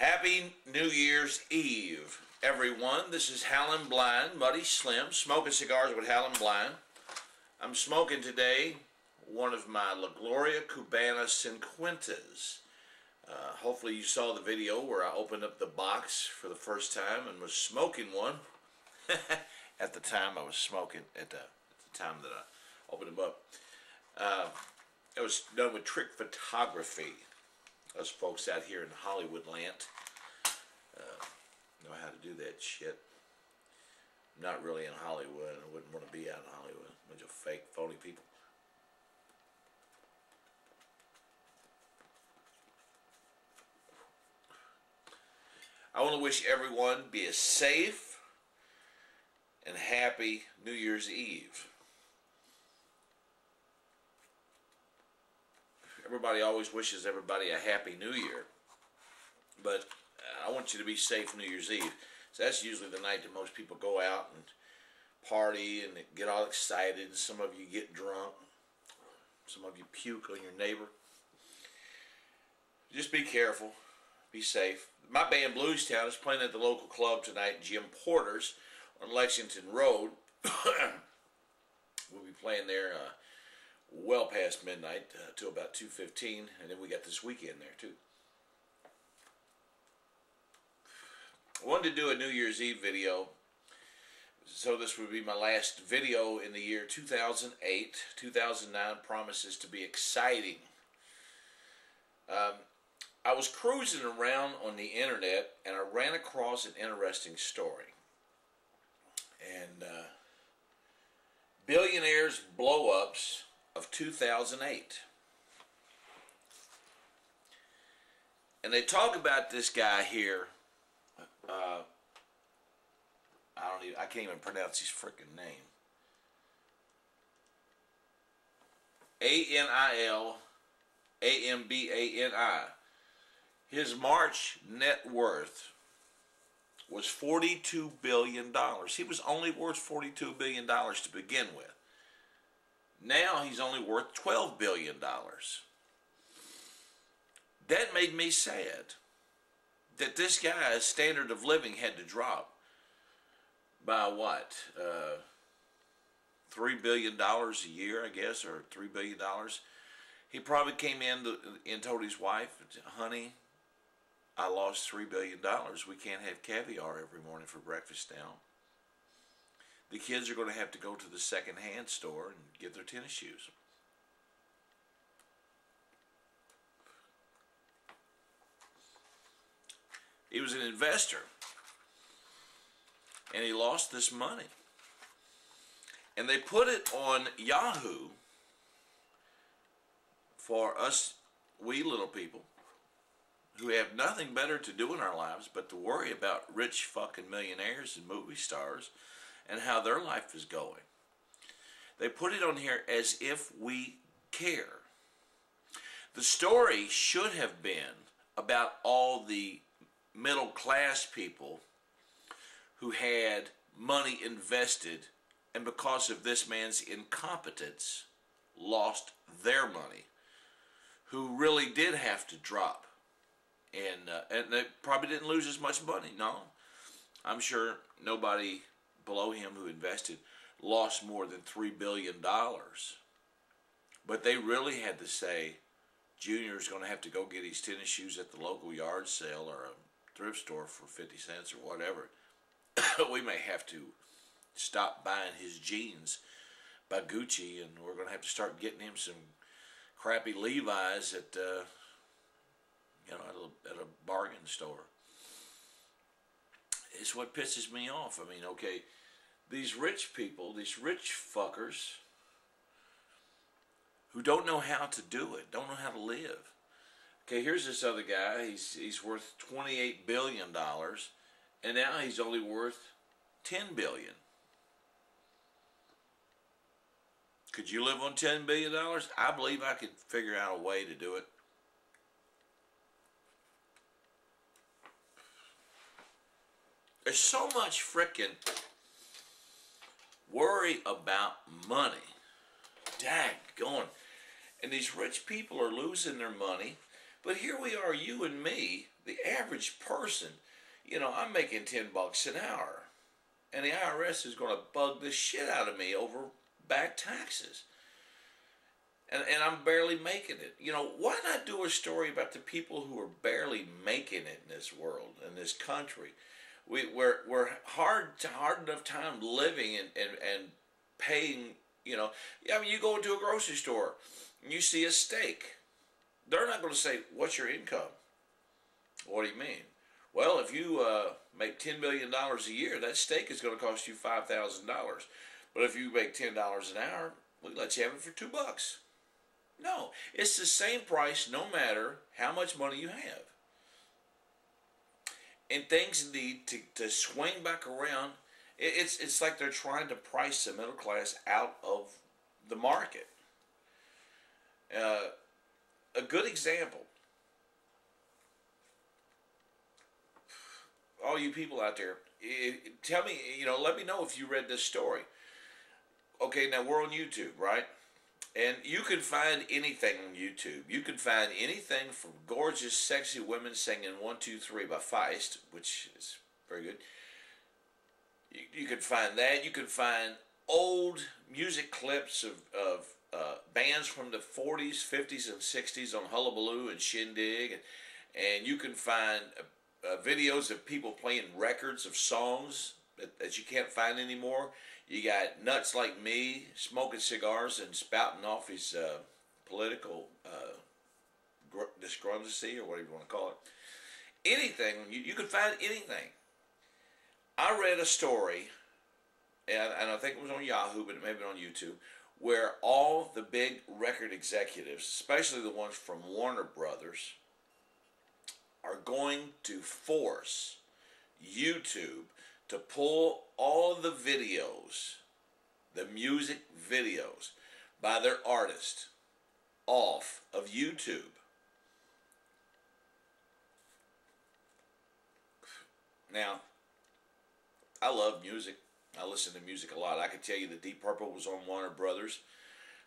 Happy New Year's Eve, everyone. This is Howlin' Blind, Muddy Slim, smoking cigars with Howlin' Blind. I'm smoking today one of my La Gloria Cubana Cinquentas. Hopefully you saw the video where I opened up the box for the first time and was smoking one. At the time I was smoking, at the time that I opened them up. It was done with trick photography. Us folks out here in Hollywood land know how to do that shit. I'm not really in Hollywood. I wouldn't want to be out in Hollywood. A bunch of fake, phony people. I want to wish everyone be a safe and happy New Year's Eve. Everybody always wishes everybody a happy New Year, but I want you to be safe New Year's Eve. So that's usually the night that most people go out and party and get all excited, and some of you get drunk, some of you puke on your neighbor. Just be careful, be safe. My band Blues Town is playing at the local club tonight, Jim Porter's on Lexington Road. We'll be playing there well past midnight till about 2:15, and then we got this weekend there too. I wanted to do a New Year's Eve video, so this would be my last video in the year 2008. 2009 promises to be exciting. I was cruising around on the internet and I ran across an interesting story. And Billionaire's blow-ups of 2008. And they talk about this guy here. I can't even pronounce his freaking name. Anilambani. His March net worth was $42 billion. He was only worth $42 billion to begin with. Now he's only worth $12 billion. That made me sad. That this guy's standard of living had to drop by what? $3 billion a year, I guess, or $3 billion. He probably came in and told his wife, honey, I lost $3 billion. We can't have caviar every morning for breakfast now. The kids are going to have to go to the second-hand store and get their tennis shoes. He was an investor, and he lost this money. And they put it on Yahoo for us, we little people, who have nothing better to do in our lives but to worry about rich fucking millionaires and movie stars and how their life is going. They put it on here as if we care. The story should have been about all the middle class people who had money invested and because of this man's incompetence lost their money, who really did have to drop. And they probably didn't lose as much money. No, I'm sure nobody below him who invested lost more than $3 billion. But they really had to say, Junior's going to have to go get his tennis shoes at the local yard sale or a thrift store for 50 cents or whatever. We may have to stop buying his jeans by Gucci, and we're going to have to start getting him some crappy Levi's at at a bargain store. It's what pisses me off. I mean, okay, these rich people, these rich fuckers who don't know how to do it, don't know how to live. Okay, here's this other guy. He's worth $28 billion, and now he's only worth $10 billion. Could you live on $10 billion? I believe I could figure out a way to do it. There's so much frickin' worry about money. Daggone. And these rich people are losing their money But here we are, you and me, the average person. I'm making $10 an hour, and the IRS is going to bug the shit out of me over back taxes. And I'm barely making it. Why not do a story about the people who are barely making it in this world, in this country? We're hard enough time living and paying. You go into a grocery store and you see a steak. They're not going to say, "What's your income?" What do you mean? Well, if you make $10 million a year, that steak is going to cost you $5,000. But if you make $10 an hour, we'll let you have it for $2. No, it's the same price no matter how much money you have. And things need to swing back around. It's like they're trying to price the middle class out of the market. A good example. All you people out there, tell me, let me know if you read this story. Okay, now we're on YouTube, right? And you can find anything on YouTube. You can find anything from gorgeous, sexy women singing 1, 2, 3 by Feist, which is very good. You can find that. You can find old music clips of bands from the 40s, 50s, and 60s on Hullabaloo and Shindig. And you can find videos of people playing records of songs that you can't find anymore. You got nuts like me smoking cigars and spouting off his political disgruntancy, or whatever you want to call it. Anything, you can find anything. I read a story, and I think it was on Yahoo, but it may have been on YouTube, where all the big record executives, especially the ones from Warner Brothers, are going to force YouTube to pull all the videos, the music videos by their artist, off of YouTube. Now, I love music. I listen to music a lot. I can tell you that Deep Purple was on Warner Brothers.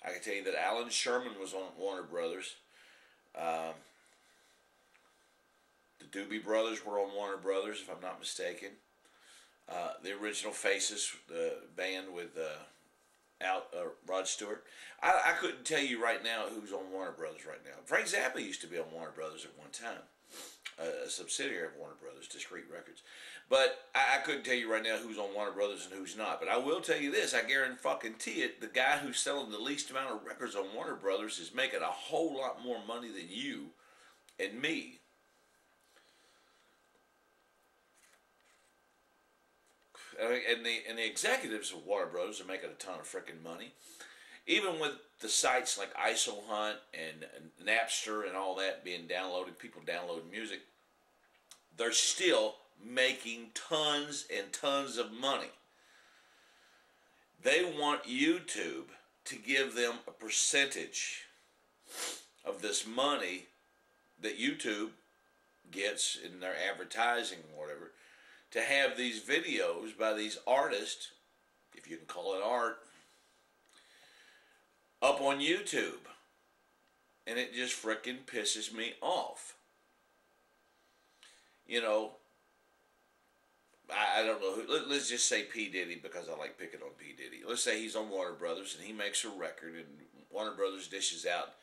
I can tell you that Alan Sherman was on Warner Brothers. The Doobie Brothers were on Warner Brothers, if I'm not mistaken. The Original Faces, the band with Rod Stewart. I couldn't tell you right now who's on Warner Brothers right now. Frank Zappa used to be on Warner Brothers at one time, a subsidiary of Warner Brothers, Discreet Records. But I couldn't tell you right now who's on Warner Brothers and who's not. But I will tell you this, I guarantee it, the guy who's selling the least amount of records on Warner Brothers is making a whole lot more money than you and me. And the executives of Warner Brothers are making a ton of freaking money. Even with the sites like ISO Hunt and Napster and all that being downloaded, people downloading music, they're still making tons and tons of money. They want YouTube to give them a percentage of this money that YouTube gets in their advertising or whatever, to have these videos by these artists, if you can call it art, up on YouTube. And it just frickin' pisses me off. I don't know who, let's just say P. Diddy, because I like picking on P. Diddy. Let's say he's on Warner Brothers and he makes a record and Warner Brothers dishes out,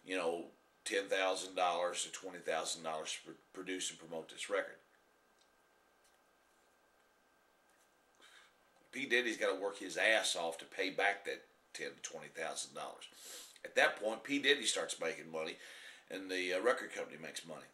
$10,000 to $20,000 to produce and promote this record. P. Diddy's got to work his ass off to pay back that $10,000 to $20,000. At that point, P. Diddy starts making money, and the record company makes money.